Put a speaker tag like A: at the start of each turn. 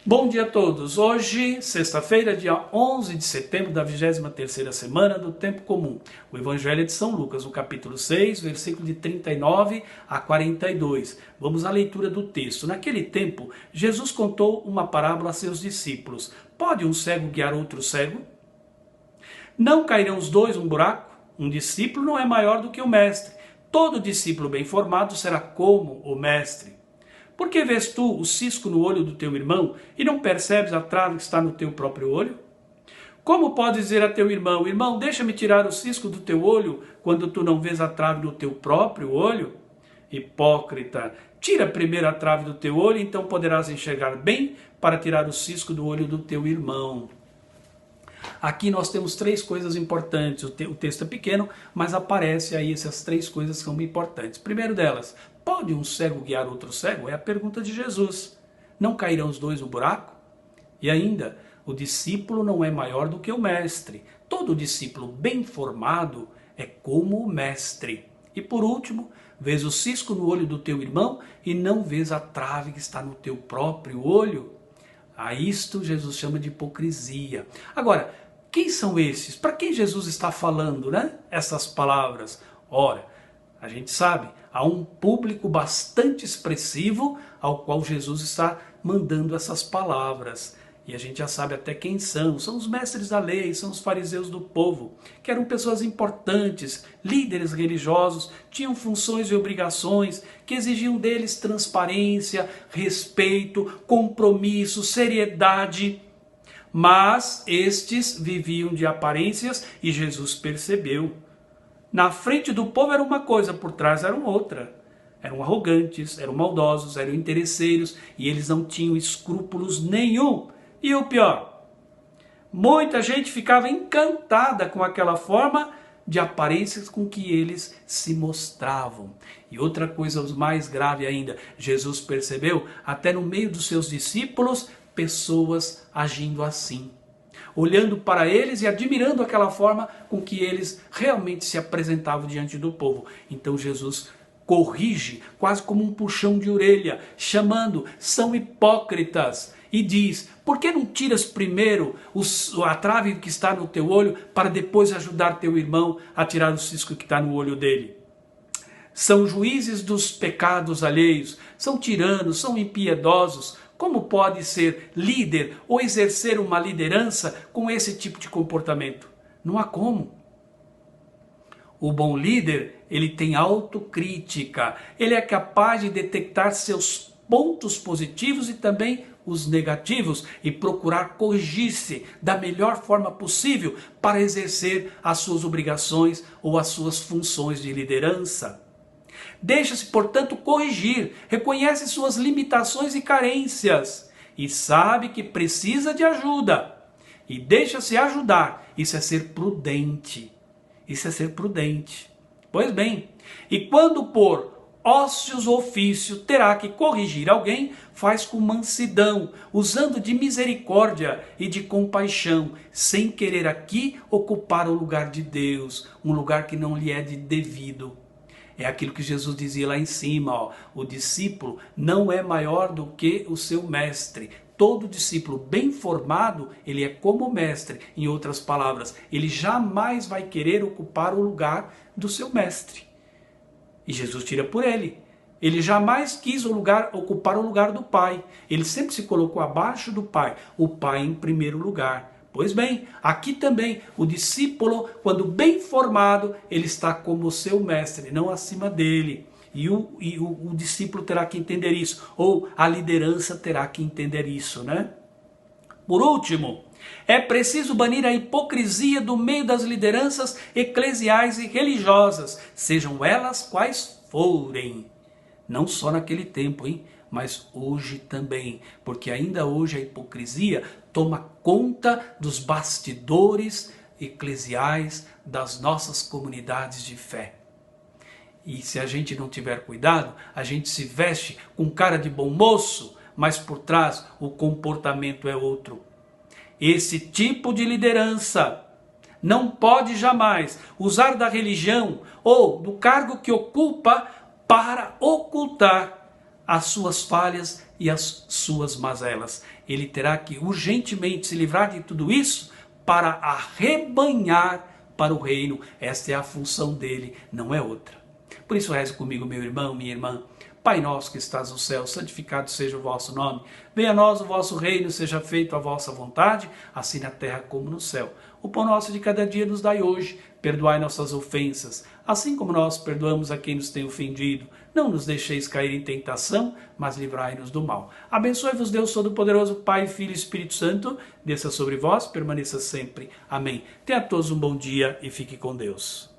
A: Bom dia a todos. Hoje, sexta-feira, dia 11 de setembro da 23ª semana do Tempo Comum. O Evangelho é de São Lucas, no capítulo 6, versículo de 39 a 42. Vamos à leitura do texto. Naquele tempo, Jesus contou uma parábola a seus discípulos. Pode um cego guiar outro cego? Não cairão os dois num buraco? Um discípulo não é maior do que o mestre. Todo discípulo bem formado será como o mestre. Por que vês tu o cisco no olho do teu irmão e não percebes a trave que está no teu próprio olho? Como podes dizer a teu irmão, irmão, deixa-me tirar o cisco do teu olho, quando tu não vês a trave do teu próprio olho? Hipócrita, tira primeiro a trave do teu olho, então poderás enxergar bem para tirar o cisco do olho do teu irmão. Aqui nós temos três coisas importantes. O texto é pequeno, mas aparece aí essas três coisas que são importantes. Primeiro delas, pode um cego guiar outro cego? É a pergunta de Jesus. Não cairão os dois no buraco? E ainda, o discípulo não é maior do que o mestre. Todo discípulo bem formado é como o mestre. E por último, vês o cisco no olho do teu irmão e não vês a trave que está no teu próprio olho? A isto Jesus chama de hipocrisia. Agora, quem são esses? Para quem Jesus está falando, né? Essas palavras? Ora, a gente sabe, há um público bastante expressivo ao qual Jesus está mandando essas palavras. E a gente já sabe até quem são. São os mestres da lei, são os fariseus do povo, que eram pessoas importantes, líderes religiosos, tinham funções e obrigações, que exigiam deles transparência, respeito, compromisso, seriedade. Mas estes viviam de aparências e Jesus percebeu. Na frente do povo era uma coisa, por trás era outra. Eram arrogantes, eram maldosos, eram interesseiros e eles não tinham escrúpulos nenhum. E o pior, muita gente ficava encantada com aquela forma de aparências com que eles se mostravam. E outra coisa mais grave ainda, Jesus percebeu até no meio dos seus discípulos pessoas agindo assim, olhando para eles e admirando aquela forma com que eles realmente se apresentavam diante do povo. Então Jesus corrige, quase como um puxão de orelha, chamando, são hipócritas, e diz, por que não tiras primeiro a trave que está no teu olho, para depois ajudar teu irmão a tirar o cisco que está no olho dele? São juízes dos pecados alheios, são tiranos, são impiedosos. Como pode ser líder ou exercer uma liderança com esse tipo de comportamento? Não há como. O bom líder, ele tem autocrítica, ele é capaz de detectar seus pontos positivos e também os negativos e procurar corrigir-se da melhor forma possível para exercer as suas obrigações ou as suas funções de liderança. Deixa-se, portanto, corrigir, reconhece suas limitações e carências e sabe que precisa de ajuda e deixa-se ajudar. Isso é ser prudente. Isso é ser prudente. Pois bem, e quando por ócios ofício terá que corrigir alguém, faz com mansidão, usando de misericórdia e de compaixão, sem querer aqui ocupar o lugar de Deus, um lugar que não lhe é devido. É aquilo que Jesus dizia lá em cima, ó, o discípulo não é maior do que o seu mestre. Todo discípulo bem formado, ele é como o mestre. Em outras palavras, ele jamais vai querer ocupar o lugar do seu mestre. E Jesus tira por ele. Ele jamais quis ocupar o lugar do Pai. Ele sempre se colocou abaixo do Pai. O Pai em primeiro lugar. Pois bem, aqui também, o discípulo, quando bem formado, ele está como o seu mestre, não acima dele. E o discípulo terá que entender isso, ou a liderança terá que entender isso, né? Por último, é preciso banir a hipocrisia do meio das lideranças eclesiais e religiosas, sejam elas quais forem. Não só naquele tempo, hein? Mas hoje também, porque ainda hoje a hipocrisia toma conta dos bastidores eclesiais das nossas comunidades de fé. E se a gente não tiver cuidado, a gente se veste com cara de bom moço, mas por trás o comportamento é outro. Esse tipo de liderança não pode jamais usar da religião ou do cargo que ocupa para ocultar as suas falhas e as suas mazelas. Ele terá que urgentemente se livrar de tudo isso para arrebanhar para o reino. Esta é a função dele, não é outra. Por isso reze comigo, meu irmão, minha irmã. Pai nosso que estás no céu, santificado seja o vosso nome. Venha a nós o vosso reino, seja feita a vossa vontade, assim na terra como no céu. O pão nosso de cada dia nos dai hoje. Perdoai nossas ofensas, assim como nós perdoamos a quem nos tem ofendido. Não nos deixeis cair em tentação, mas livrai-nos do mal. Abençoe-vos Deus Todo-Poderoso, Pai, Filho e Espírito Santo. Desça sobre vós, permaneça sempre. Amém. Tenha a todos um bom dia e fique com Deus.